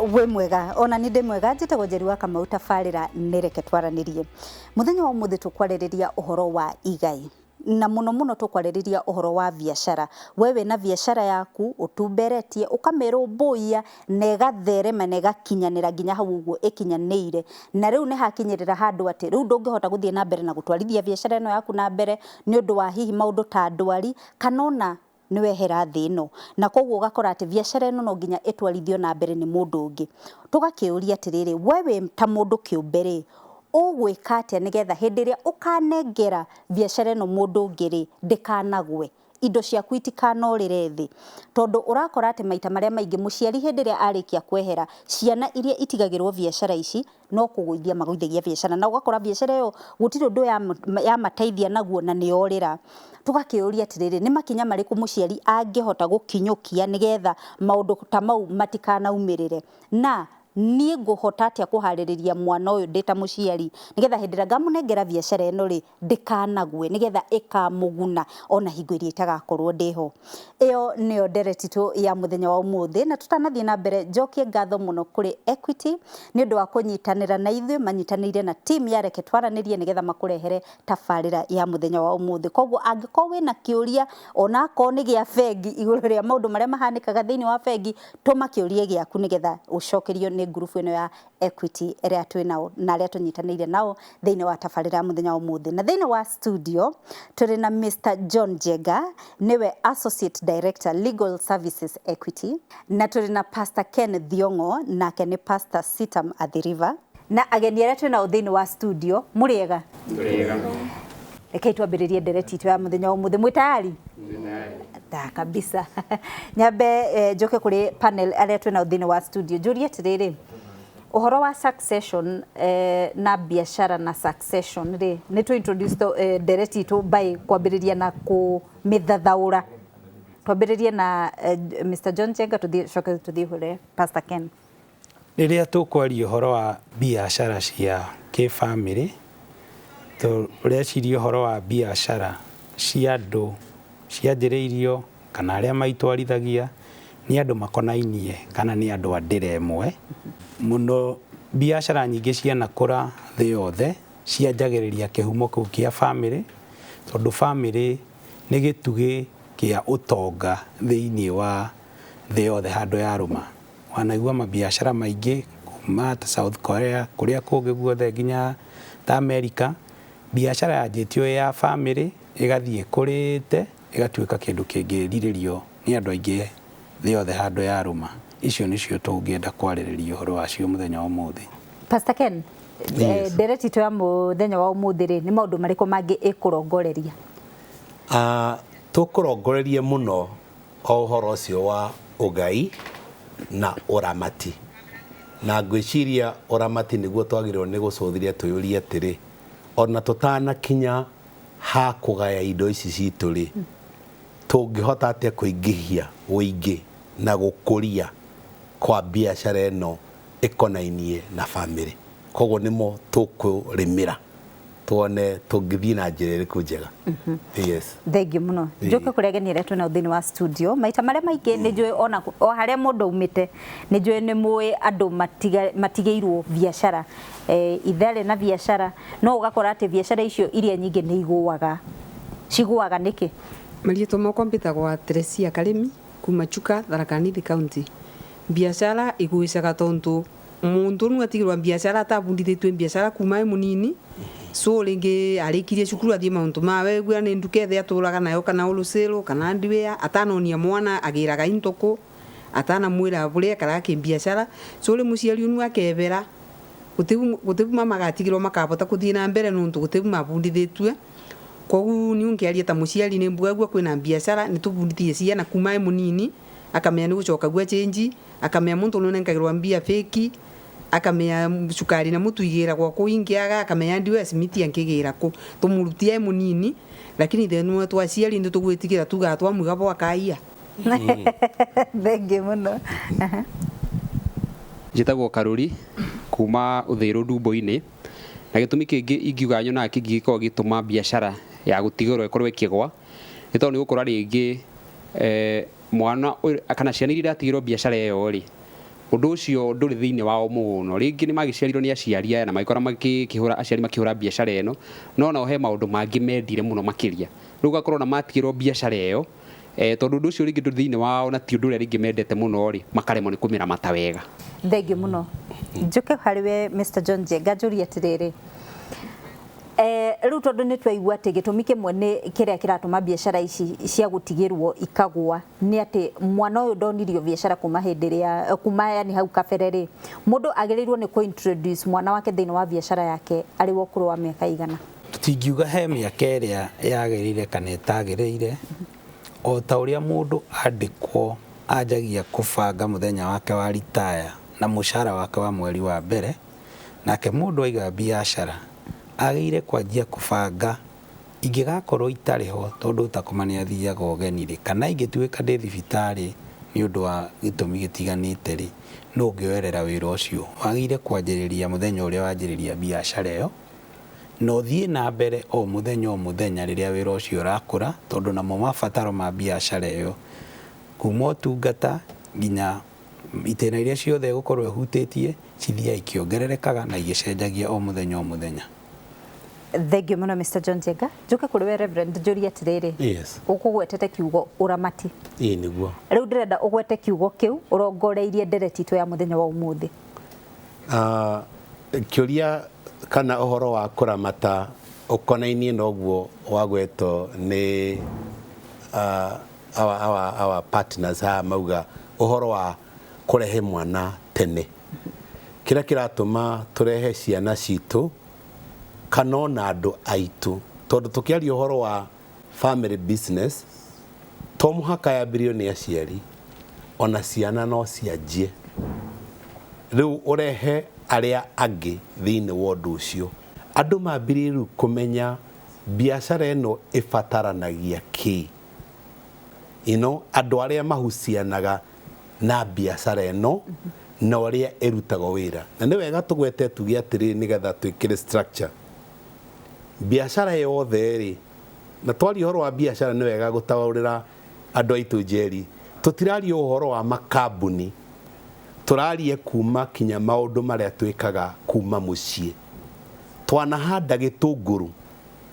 we mwega ona ni ndi mwega njitagwo Njeri wa Kamau tabarĩra nĩreke twaranirie muthenya wa umuthi tukwarĩrĩria uhoro wa igai na muno tukwarĩrĩria uhoro wa biashara wewe na biashara yaku utumberetie ukamerũmbũia nega therema nega kinyanĩra nginya hau uguo ikinyanĩire na rĩu nĩ hakinyĩrĩra handũ atĩ rĩu ndũngĩhota gũthiĩ na mbere na gũtwarithia biashara ĩno yaku na mbere nĩ ũndũ wa hihi maũndũ ta ndwari kanona niwehera thĩ ĩno na koguo ugakora atĩ biashara ĩno no nginya ĩtwarithio na mbere nĩ mũndũ ũngĩ tũgakĩũria atĩrĩrĩ wewe ta mũndũ kĩũmbe rĩ ũgwĩka atĩa nĩgetha hĩndĩ ĩrĩa ũkanengera biashara ĩno mũndũ ũngĩ rĩ ndĩkanagwe indo ciaku itikanorĩre thĩ tondũ ũrakora atĩ maita marĩa maingĩ mũciari hĩndĩ ĩrĩa arĩkia kwehera ciana iria itigagĩrwo biashara ici no kũgũithia magũithagia biashara na ũgakora biashara ĩyo gũtirĩ ũndũ ya mateithia naguo na nĩyorĩra tugakĩũria atĩrĩrĩ nĩ makinya marĩkũ mũciari angĩhota gũkinyũkia nĩgetha maũndũ ta mau matikanaumĩrĩre na niĩ ngũhota atĩa kũharĩrĩria mwana ũyũ ndĩ ta mũciari nĩgetha hĩndĩ ĩrĩa ngamũnengera biashara ĩno rĩ ndĩkanagwe nĩgetha ĩkamũguna ona hingo ĩrĩa ĩtagakorwo ndĩho ĩyo nĩyo nderetitũ ya mũthenya wa ũmũthĩ na tũtanathiĩ na mbere njokie ngatho mũno kũrĩ Equity nĩ ũndũ wa kũnyitanĩra na ithuĩ manyitanĩire na team ya reke twaranĩrie nĩgetha makũrehere tabarĩra ya mũthenya wa ũmũthĩ koguo angĩkorwo wĩna kĩũria ona akorwo nĩ gĩa bengi igũrũ rĩa maũndũ marĩa mahanĩkaga thĩinĩ wa bengi tũma kĩũria gĩaku nĩgetha ũcokerio nĩ ngurubu ĩno ya Equity ĩrĩa twĩnao na arĩa tũnyitanĩire nao thĩinĩ wa tabarĩra ya mũthenya wa ũmũthĩ na thĩinĩ wa studio tũrĩ na Mr. John Njenga niwe Associate Director Legal Services Equity na tũrĩ na Pastor Ken Thiongo nake nĩ Pastor Sitam Athiriva na ageni arĩa twĩnao thĩinĩ wa studio mũrĩega reke twambĩrĩrie ndereti itũ ya mũthenya wa ũmũthĩ mwĩ tayari ta kabisa nyambe njoke kũrĩ panel arĩa twĩnao thĩinĩ wa studio njũrie atĩrĩrĩ uhoro wa succession na biashara na succession rĩ nĩ tu introduce ndereti itũ by kwambĩrĩria na kũmĩthathaũra twambĩrĩrie na Mr. John Njenga tuthiĩ kũrĩ Pastor Ken rĩrĩa tũkwaria uhoro wa biashara cia kĩbamĩrĩ tũreciria uhoro wa biashara cia andũ cianjĩrĩirio kana arĩa maitwarithagia nĩ andũ makonainie kana nĩ andũ a ndĩra ĩmwe mũno biashara nyingĩ cianakũra thĩ yothe cianjagĩrĩria kĩhumo kĩu kĩa bamĩrĩ tondũ bamĩrĩ nĩ gĩtugĩ kĩa ũtonga thĩinĩ wa thĩ yothe handũ yarũma wanaigua mabiashara maingĩ kuma ta South Korea kũrĩa kũngĩ guothe nginya ta America biashara yanjĩtio ya bamĩrĩ ĩgathiĩ kũrĩte ĩgatuĩka kĩndũ kĩngĩrirĩrio nĩ andũ aingĩ thĩ yothe handũ yarũma icio nĩcio tũngĩenda kwarĩrĩria ũhoro wacio mũthenya wa ũmũthĩ Pastor Ken ndereti itũ ya mũthenya wa ũmũthĩ rĩ nĩ maũndũ marĩkũ mangĩ ĩkũrongoreria tũkũrongorerie mũno o ũhoro ũcio wa ũgai na ũramati na ngwĩciria ũramati nĩguo twagĩrĩirwo nĩ gũcũthĩria twĩyũrie atĩrĩ ona tũtanakinya ha kũgaya indo ici citũ rĩ tũngĩhota atĩa kũingĩhia ũingĩ na gũkũria kwa biashara ĩno ĩkonainie na bamĩrĩ koguo nĩmo tũkũrĩmĩra tuone tũngĩthiĩ na njĩra ĩrĩkũ njega yes thengiũ mũno njoke kũrĩ ageni arĩa twĩnao thĩinĩ wa studio maita marĩa maingĩ nĩ njũĩ ona o harĩa mũndũ umĩte nĩ njũĩ nĩ mũĩ andũ matigĩirwo biashara itharĩ na biashara no ũgakora atĩ biashara icio iria nyingĩ nĩ ciguaga nĩkĩ marĩtwa makwa mbĩtagwo Teresia Karĩmi kuma Chuka Tharaka Nithi County biashara igucaga tondu mundu nu atigirwa biashara atabundithĩtwe biashara kuma munini so rĩngĩ arĩkirie cukuru athie maundu mawe gwira nĩ nduka ĩthĩa tũraga nayo kana wholesale kana ndiwea atanonia mwana agĩraga intoko atana mwĩra bũrĩa karake biashara so rĩ mũciari nu akebera gũtĩbu mama gatigirwo makabota kũthie na mbere nundu gũtĩbu mabundithĩtwe koguo ni ungiaria ta mũciari nĩ mbugagwa kwĩna biashara nĩ tũbundithie ciana kuma munini akamenya nĩ gũcoka gwa change akamenya muntu none nkagirwa mbia fake akamenya cukari na mutu igera kwa kuingiaga akamenya ndiwe simiti yankigira ku tumurutia munini lakini thenu twaciari ndio tugwitigira tugatwa mugabo akaia thenge muno njitagwo Karuri kuma Uthiru Ndumbo-inĩ na gĩtũmi kĩngĩ ingiuga nyona kĩngĩkorwo gĩtũma biashara ya gũtigĩrwo ĩkorwo ĩkĩgwa nĩ tondũ nĩ gũkora rĩngĩ mwana kana ciana iria iratigĩrwo biashara ĩyo rĩ undu ucio nduri thiini wao muno ringi ni magiciarirwo ni aciari aya na magikora makihura aciari makihura biacara eno no no he maundu mangi mendire muno makiria riu gakorwo na matigirwo biacara iyo tondu undu ucio ringi nduri thiini wao na ti undu uria ringi mendete muno ri makaremwo ni kumira mata wega thengio muno njuke hariwe Mr John Njenga njuri atiriri riu tondu ni twaigua ati gitumi kimwe ni kiria kiratuma biacara ici cia gutigirwo ikagwa ni ati mwana uyu ndonirio biacara kuma hindiria kuma yani hau kabereri mundu agirirwo ni introduce mwana wake thiini wa biacara yake ari wokuru wa miaka igana tutingiuga he miaka iria yagirire kana itagirire o ta uria mundu andikwo ajagia kubanga muthenya wake wa retire na mushara wake wa mweri wa mbere nake mundu aiga biacara agire kwanjia kubanga ingigakorwo itariho tondu utakomania thiaga ugenire kana ingituika ndi thibitari ni undu wa gitumi gitiganite ri no ngioerera wira ucio agire kwanjiriria muthenya uria wanjiriria biacara iyo no thie na mbere o muthenya riria wira ucio urakura tondu namo mabataro ma biacara iyo kuma tungata nginya itena iria ciothe gukorwo ehutitie cithia ikiongererekaga na igicenjagia o muthenya thengio muno Mr John Njenga njuke kuri we Reverend njuri atiriri yes ukugwetete kiugo uramati niguo riu ndirenda ugwete kiugo kiu urongoreirie ndereti tu ya muthenya wa umuthi kiuria kana uhoro wa kuramata ukonainie noguo wagweto ni our partners ha mauga uhoro wa kurehe mwana tene kira kiratuma turehe ciana citu kana na andu aitu tondu tukiaria uhoro wa family business to muhaka yambirio ni aciari ona ciana no cianjie riu urehe aria angi thiini wa undu ucio andu mambiriru kumenya biacara eno ifataranagia ki andu aria mahucianaga na biacara eno na uria irutagwo wira na ni wega tugwete tugia atiri nigetha twikire structure biacara yothe ri na twari horo wa biacara ni wega gutaurira andu aitu njeri tutirari uhoro wa makambuni turarie kuma kinya maundu maria twikaga kuma mucie twanahanda gitunguru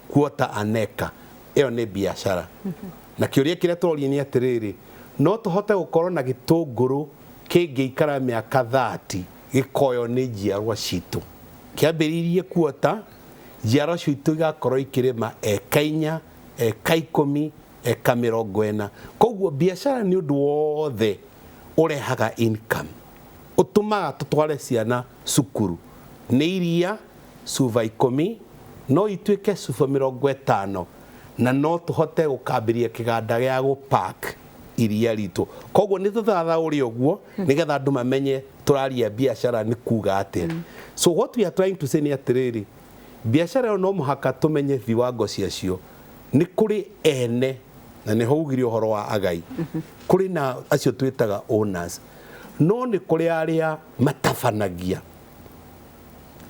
quarter aneka iyo ni biacara na kiuria kiria turorie ni atiriri no tuhote gukorwo na gitunguru kingiikara miaka 30 gikoyo ni njiarwa citu kiambiririe quarter njiarwa citu igakorwo ikirima eka 4 eka 10 eka 40 koguo biacara ni undu wothe urehaga income utumaga tutware ciana cukuru ni iria suva 10 no ituike suva 50 na no tuhote gukambiria kiganda gia go park iria ritu koguo ni tuthatha uri oguo nigetha andu mamenye turaria biacara ni kuga atia so what we are trying to say ni atiriri biacara no muhaka tumenye viwango ciacio ni kuri ene na ni hougire uhoro wa agai kuri na acio twitaga owners no ni kuri aria matafanagia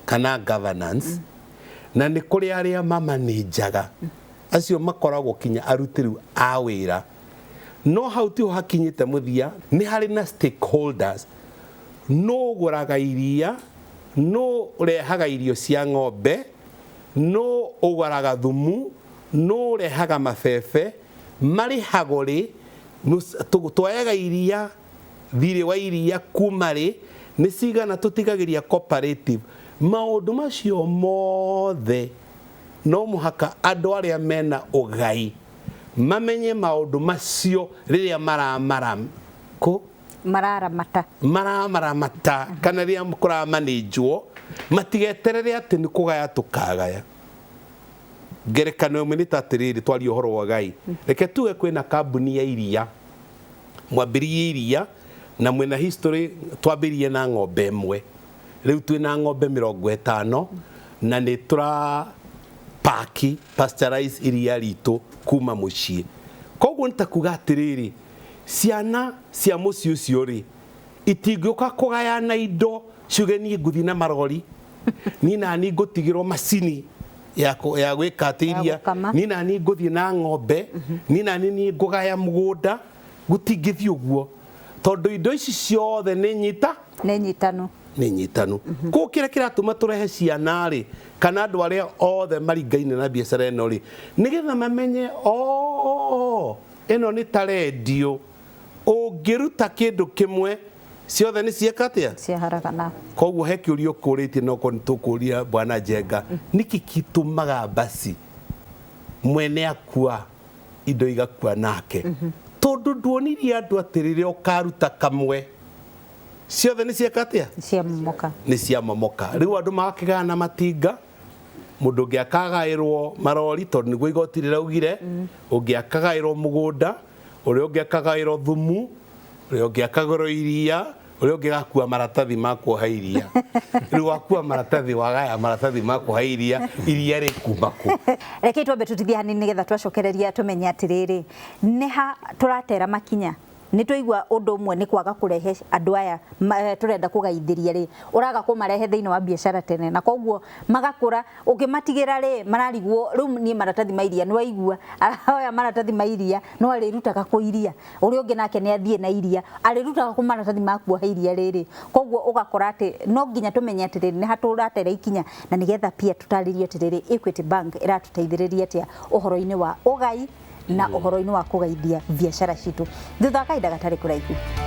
kana governance na ni kuri aria mamanajaga acio makoragwo kinya arutiru a wira no hau ti hakinyite muthia ni hari na stakeholders no guraga iria no rehaga irio cia ng'ombe no ugaraga thumu no rehaga mabebe mari hagori twayaga iria thire wa iria kumari ni cigana tutigagiria cooperative maundu macio mothe no muhaka andu aria mena ugai mamenye maundu macio riria mararamata kana riria mukura manageo matigeterere ati ni kugaya tukagaya ngerekano mwe tatiriri twari uhoro wa gai reke tuge kwina kambuni ya iria mwambirie iria na mwena history twambirie na ng'ombe mwe riu twina ng'ombe 50 na ni tura paki pasteurize iria ritu kuma mucie koguo nitakuga atiriri ciana cia mucie ucio ri itingiuka kugaya na indo ciugeni nguthi na marori ni nani ngutigirwo macini ya gwika atiria ni nani nguthi na ng'ombe ni nani ni ngugaya mugunda gutingithi uguo tondu indo ici ciothe ni nyita nĩ nyitanu nĩ nyitanu ko kĩrĩa kĩratũma tũrehe ciana rĩ kana andũ arĩa othe maringaine na biacara ĩno rĩ nĩgetha mamenye ĩno nĩ ta redio ũngĩruta kĩndũ kĩmwe ciothe nĩ cieka atĩa ciaharagana koguo he kĩũria ũkũrĩtie no ko nĩtũkũria Bwana Njenga nĩkĩ gĩtũmaga basi mwene akua indo igakua nake tondũ nduonirie andũ atĩrĩrĩ ũkaruta kamwe ciothe nĩ cieka atĩa nĩ ciamomoka rĩu andũ magakĩgana na matinga mũndũ ũngĩ akagaĩrwo marori tondũ nĩguo igoti rĩraugire ũngĩ akagaĩrwo mũgũnda ũrĩa ũngĩ akagaĩrwo thumu ũrĩa ũngĩ akagaĩrwo iria ũrĩa ũngĩ gakua maratathi ma kuoha iria rĩu wakua maratathi wagaya maratathi ma kuoha iria rĩkuma kũ reke twambe tutithie hanini nĩgetha twacokereria tũmenye atĩrĩrĩ nĩ ha tũratera makinya nĩ tũigua ũndũ ũmwe nĩ kwaga kũrehe andũ aya tũrenda kũgaithĩria rĩ ũraga kũmarehe thĩinĩ wa biacara tene na koguo magakũra ũkĩmatigĩra rĩ mararigwo rĩu niĩ maratathi ma iria nĩ waigua arahoya maratathi ma iria no arĩrutaga kũ iria ũrĩa ũngĩ nake nĩ athiĩ na iria arĩrutaga kũ maratathi ma kuoha iria rĩrĩ koguo ũgakora atĩ no nginya tũmenye atĩrĩrĩ nĩ ha tũratera ikinya na nĩgetha pia tũtarĩrio atĩrĩrĩ Equity Bank ĩratũteithĩrĩria atĩa ũhoro-inĩ wa ũgai na ũhoro-inĩ wa kũgaithia biacara citũ thutha wa kahinda gatarĩ kũraihu.